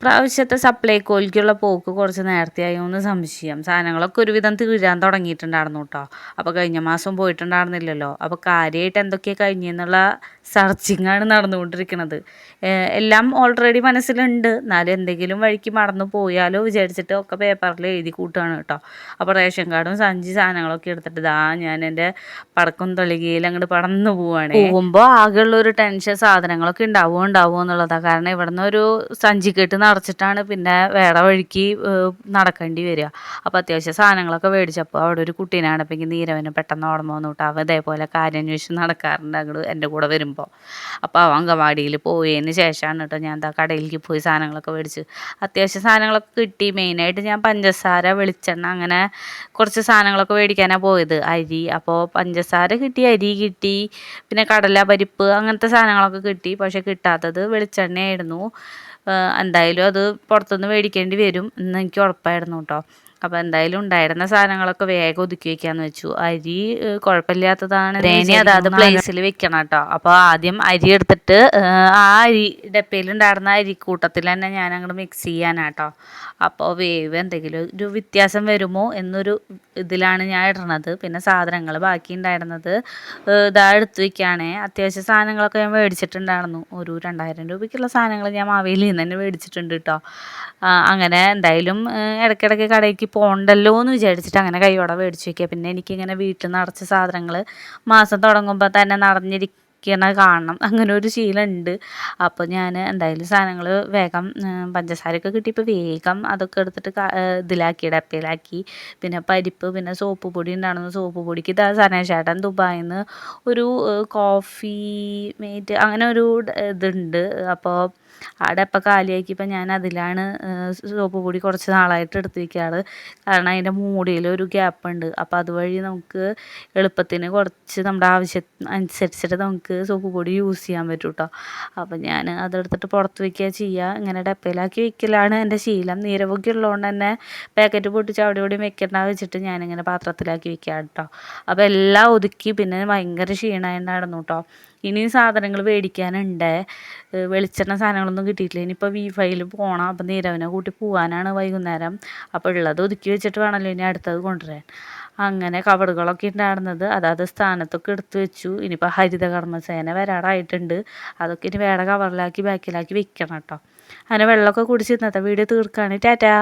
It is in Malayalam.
പ്രാവശ്യത്തെ സപ്ലൈകോയിലേക്കുള്ള പോക്ക് കുറച്ച് നേരത്തെയായോ എന്ന് സംശയം. സാധനങ്ങളൊക്കെ ഒരുവിധം തീരാൻ തുടങ്ങിയിട്ടുണ്ടായിരുന്നു കേട്ടോ. അപ്പോൾ കഴിഞ്ഞ മാസം പോയിട്ടുണ്ടായിരുന്നില്ലല്ലോ. അപ്പോൾ കാര്യമായിട്ട് എന്തൊക്കെയാണ് കഴിഞ്ഞെന്നുള്ള സെർച്ചിങ്ങാണ് നടന്നുകൊണ്ടിരിക്കുന്നത്. എല്ലാം ഓൾറെഡി മനസ്സിലുണ്ട്. എന്നാലും എന്തെങ്കിലും വഴിക്ക് മറന്നു പോയാലോ വിചാരിച്ചിട്ട് ഒക്കെ പേപ്പറിൽ എഴുതി കൂട്ടുകയാണ് കേട്ടോ. അപ്പോൾ റേഷൻ കാർഡും സഞ്ചി സാധനങ്ങളൊക്കെ എടുത്തിട്ട് ഞാൻ എൻ്റെ പടക്കം തളികയിൽ അങ്ങോട്ട് പടന്നു പോവുകയാണ്. പോകുമ്പോൾ ആകെയുള്ളൊരു ടെൻഷൻ സാധനങ്ങളൊക്കെ ഉണ്ടാവുമോ എന്നുള്ളതാണ്. കാരണം ഇവിടുന്ന് ഒരു സഞ്ചി കെട്ട് നിറച്ചിട്ടാണ് പിന്നെ വേറെ വഴിക്ക് നടക്കേണ്ടി വരിക. അപ്പോൾ അത്യാവശ്യം സാധനങ്ങളൊക്കെ മേടിച്ചപ്പോൾ അവിടെ ഒരു കുട്ടീനാണ് അപ്പം എനിക്ക് നീരവന് പെട്ടെന്ന് ഓർമ്മ വന്നു കേട്ടോ. അവൻ ഇതേപോലെ കാര്യം അന്വേഷിച്ച് നടക്കാറുണ്ട് അങ്ങോട്ട് എൻ്റെ കൂടെ വരുമ്പോൾ. അപ്പോൾ അവൻ അങ്കവാടിയിൽ പോയതിന് ശേഷമാണ് കേട്ടോ ഞാൻ കടയിലേക്ക് പോയി സാധനങ്ങളൊക്കെ മേടിച്ച്. അത്യാവശ്യം സാധനങ്ങളൊക്കെ കിട്ടി. മെയിനായിട്ട് ഞാൻ പഞ്ചസാര, വെളിച്ചെണ്ണ അങ്ങനെ കുറച്ച് സാധനങ്ങളൊക്കെ മേടിക്കാനാണ് പോയത്. അരി, അപ്പോൾ പഞ്ചസാര കിട്ടി, അരി കിട്ടി, പിന്നെ കടല, പരിപ്പ് അങ്ങനത്തെ സാധനങ്ങളൊക്കെ കിട്ടി. പക്ഷേ കിട്ടാത്തത് വെളിച്ചെണ്ണയായിരുന്നു. എന്തായാലും അത് പുറത്തുനിന്ന് മേടിക്കേണ്ടി വരും എന്ന് എനിക്ക് ഉറപ്പായിരുന്നു കേട്ടോ. അപ്പോൾ എന്തായാലും ഉണ്ടായിരുന്ന സാധനങ്ങളൊക്കെ വേഗം ഒതുക്കി വെക്കാമെന്ന് വെച്ചു. അരി കുഴപ്പമില്ലാത്തതാണ്. അതായത് പ്ലേസിൽ വെക്കണം കേട്ടോ. അപ്പോൾ ആദ്യം അരി എടുത്തിട്ട് ആ അരി ഡപ്പയിലുണ്ടായിരുന്ന അരിക്കൂട്ടത്തിൽ തന്നെ ഞാൻ അങ്ങോട്ട് മിക്സ് ചെയ്യാനാട്ടോ. അപ്പോൾ വേവ് എന്തെങ്കിലും ഒരു വ്യത്യാസം വരുമോ എന്നൊരു ഇതിലാണ് ഞാൻ ഇടണത്. പിന്നെ സാധനങ്ങൾ ബാക്കി ഉണ്ടായിരുന്നത് എടുത്ത് വയ്ക്കുകയാണേ. അത്യാവശ്യം സാധനങ്ങളൊക്കെ ഞാൻ മേടിച്ചിട്ടുണ്ടായിരുന്നു. ഒരു 2000 രൂപയ്ക്കുള്ള സാധനങ്ങൾ ഞാൻ മാവേലിയിൽ നിന്ന് തന്നെ മേടിച്ചിട്ടുണ്ട് കേട്ടോ. അങ്ങനെ എന്തായാലും ഇടയ്ക്കിടയ്ക്ക് കടയ്ക്ക് പോകണ്ടല്ലോ എന്ന് വിചാരിച്ചിട്ട് അങ്ങനെ കൈയോടെ മേടിച്ച് വയ്ക്കുക. പിന്നെ എനിക്കിങ്ങനെ വീട്ടിൽ നിറച്ച സാധനങ്ങൾ മാസം തുടങ്ങുമ്പോൾ തന്നെ കാണണം, അങ്ങനെ ഒരു ശീലമുണ്ട്. അപ്പോൾ ഞാൻ എന്തായാലും സാധനങ്ങൾ വേഗം പഞ്ചസാരയൊക്കെ കിട്ടിയപ്പോൾ വേഗം അതൊക്കെ എടുത്തിട്ട് ഇതിലാക്കി, ഡപ്പയിലാക്കി. പിന്നെ പരിപ്പ്, പിന്നെ സോപ്പ് പൊടി ഉണ്ടായിരുന്നു. സോപ്പ് പൊടിക്ക് സനേഷേട്ടൻ ദുബായിൽ നിന്ന് ഒരു കോഫി മേറ്റ് അങ്ങനെ ഒരു ഇതുണ്ട്. അപ്പോൾ ആ ഡപ്പ കാലിയാക്കിയപ്പോൾ ഞാൻ അതിലാണ് സോപ്പ് പൊടി കുറച്ച് നാളായിട്ട് എടുത്ത് വയ്ക്കാറ്. കാരണം അതിൻ്റെ മൂടിയിൽ ഒരു ഗ്യാപ്പുണ്ട്. അപ്പോൾ അതുവഴി നമുക്ക് എളുപ്പത്തിന് കുറച്ച് നമ്മുടെ ആവശ്യം അനുസരിച്ചിട്ട് നമുക്ക് സോപ്പ് പൊടി യൂസ് ചെയ്യാൻ പറ്റും കേട്ടോ. അപ്പോൾ ഞാൻ അതെടുത്തിട്ട് പുറത്ത് വയ്ക്കുക ചെയ്യുക. ഇങ്ങനെ ഡപ്പയിലാക്കി വയ്ക്കലാണ് എൻ്റെ ശീലം. നീരവൊക്കെ ഉള്ളതുകൊണ്ട് തന്നെ പാക്കറ്റ് പൊട്ടിച്ച് അവിടെ ഇവിടെയും വെക്കേണ്ട വെച്ചിട്ട് ഞാനിങ്ങനെ പാത്രത്തിലാക്കി വയ്ക്കുക കേട്ടോ. അപ്പോൾ എല്ലാം ഒതുക്കി. പിന്നെ ഭയങ്കര ക്ഷീണമായിട്ടുണ്ടായിരുന്നു കേട്ടോ. ഇനിയും സാധനങ്ങൾ മേടിക്കാനുണ്ട്. വെളിച്ചെണ്ണ സാധനങ്ങളൊന്നും കിട്ടിയിട്ടില്ല. ഇനിയിപ്പോൾ V5 പോകണം. അപ്പോൾ നീരവനെ കൂട്ടി പോകാനാണ് വൈകുന്നേരം. അപ്പോൾ ഉള്ളത് ഒതുക്കി വെച്ചിട്ട് വേണമല്ലോ ഇനി അടുത്തത് കൊണ്ടുവരാൻ. അങ്ങനെ കവറുകളൊക്കെ ഉണ്ടായിരുന്നത് അതാത് സ്ഥാനത്തൊക്കെ എടുത്ത് വെച്ചു. ഇനിയിപ്പോൾ ഹരിതകർമ്മസേന വരാറായിട്ടുണ്ട്. അതൊക്കെ ഇനി വേറെ കവറിലാക്കി ബാക്കിലാക്കി വെക്കണം കേട്ടോ. അങ്ങനെ വെള്ളമൊക്കെ കുടിച്ച് ഇന്നത്തെ വീഡിയോ തീർക്കുകയാണ്. ടാറ്റാ.